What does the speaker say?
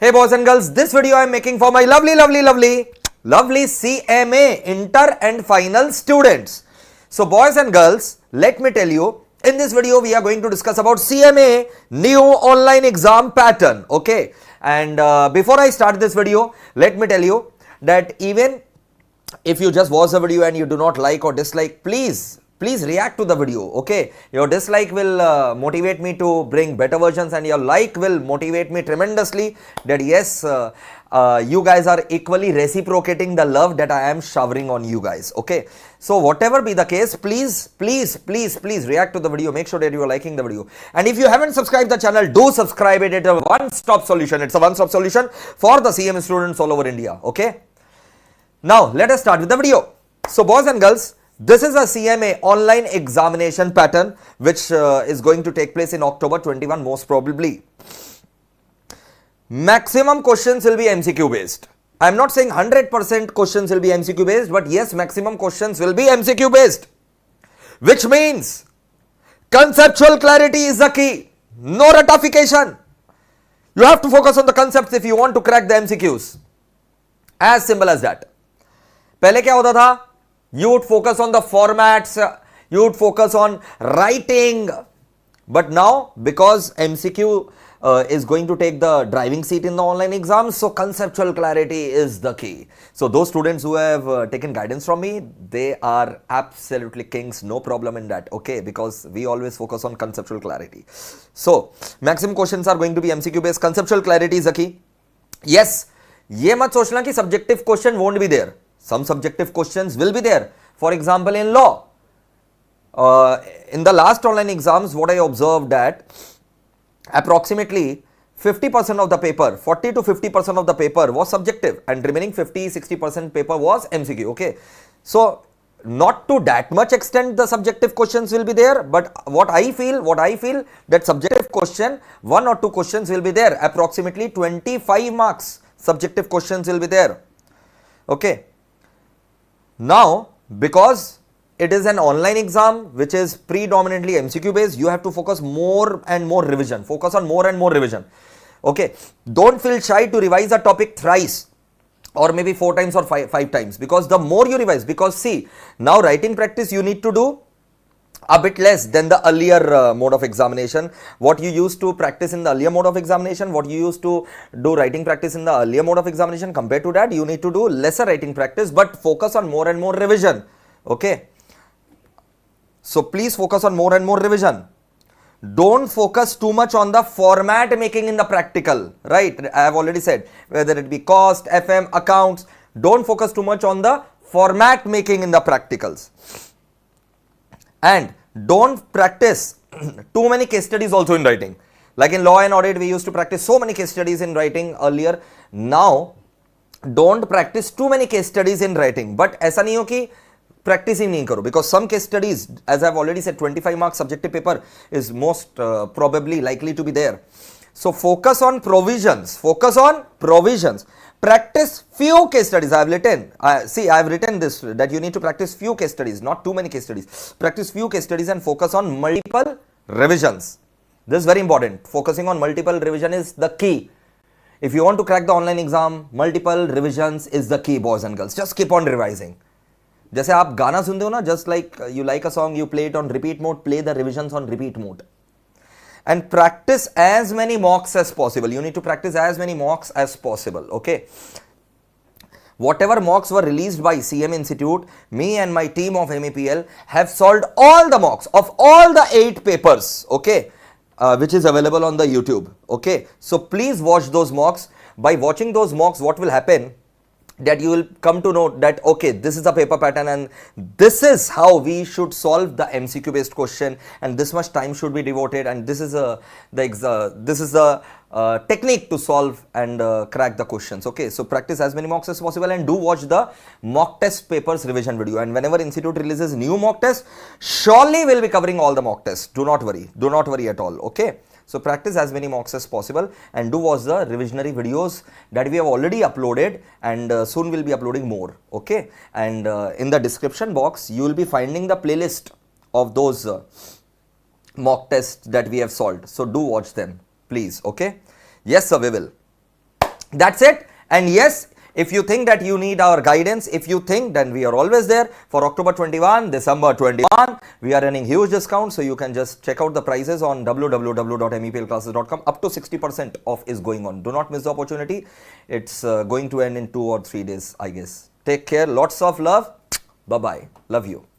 Hey boys and girls, this video I am making for my lovely CMA inter and final students. So boys and girls, let me tell you, in this video we are going to discuss about CMA new online exam pattern. Okay, and before I start this video, let me tell you that even if you just watch the video and you do not like or dislike, please react to the video. Okay, your dislike will motivate me to bring better versions, and your like will motivate me tremendously that yes, you guys are equally reciprocating the love that I am showering on you guys. Okay, so whatever be the case, please react to the video. Make sure that you are liking the video, and if you haven't subscribed the channel, do subscribe it. It's a one-stop solution. It's a one-stop solution for the CMA students all over India. Okay, now let us start with the video. So boys and girls, this is a CMA online examination pattern which is going to take place in October 21 most probably. Maximum questions will be MCQ based. I am not saying 100% questions will be MCQ based, but yes, maximum questions will be MCQ based. Which means conceptual clarity is the key. No ratification. You have to focus on the concepts if you want to crack the MCQs. As simple as that. पहले क्या होता था? You would focus on the formats, you would focus on writing, but now because MCQ is going to take the driving seat in the online exams, so conceptual clarity is the key. So those students who have taken guidance from me, they are absolutely kings, no problem in that, okay, because we always focus on conceptual clarity. So maximum questions are going to be MCQ based. Conceptual clarity is the key. Yes, ये मत सोचना कि subjective question won't be there. Some subjective questions will be there. For example, in law, in the last online exams, what I observed that approximately 50% of the paper, 40 to 50% of the paper was subjective, and remaining 50-60% paper was MCQ. Okay, so not to that much extent the subjective questions will be there, but what I feel that subjective question, 1 or 2 questions will be there. Approximately 25 marks subjective questions will be there. Okay. Now, because it is an online exam which is predominantly MCQ based, you have to focus more and more revision. Focus on more and more revision. Okay. Don't feel shy to revise a topic thrice or maybe 4 times or 5 times, because the more you revise, because see, now writing practice you need to do a bit less than the earlier mode of examination. What you used to practice in the earlier mode of examination, what you used to do writing practice in the earlier mode of examination, compared to that you need to do lesser writing practice, but focus on more and more revision. Okay, so please focus on more and more revision. Don't focus too much on the format making in the practical, right? I have already said, whether it be cost, FM, accounts, don't focus too much on the format making in the practicals. And don't practice too many case studies also in writing. Like in law and audit, we used to practice so many case studies in writing earlier. Now, don't practice too many case studies in writing. But ऐसा नहीं हो कि practice ही नहीं करो, because some case studies, as I've already said, 25 marks subjective paper is most probably likely to be there. So focus on provisions. Focus on provisions. Practice few case studies. I have written, I have written this, that you need to practice few case studies, not too many case studies. Practice few case studies and focus on multiple revisions. This is very important. Focusing on multiple revision is the key. If you want to crack the online exam, multiple revisions is the key, boys and girls. Just keep on revising. जैसे आप गाना सुनते हो ना, just like you like a song, you play it on repeat mode, play the revisions on repeat mode. And practice as many mocks as possible. You need to practice as many mocks as possible. Okay. Whatever mocks were released by CM Institute, me and my team of MEPL have solved all the mocks of all the 8 papers. Okay. Which is available on the YouTube. Okay. So please watch those mocks. By watching those mocks, what will happen? That you will come to know that okay, this is a paper pattern and this is how we should solve the MCQ based question, and this much time should be devoted, and this is the technique to solve and crack the questions. Okay, so practice as many mocks as possible and do watch the mock test papers revision video, and whenever institute releases new mock test, surely we'll be covering all the mock tests. Do not worry at all. Okay. So practice as many mocks as possible and do watch the revisionary videos that we have already uploaded, and soon we'll be uploading more. Okay, and in the description box you will be finding the playlist of those mock tests that we have solved. So do watch them, please. Okay. Yes, sir, we will. That's it. And yes, if you think that you need our guidance, if you think, then we are always there. For October 21, December 21, we are running huge discounts, so you can just check out the prices on www.meplclasses.com. Up to 60% off is going on. Do not miss the opportunity. It's going to end in 2 or 3 days, I guess. Take care. Lots of love. Bye-bye. Love you.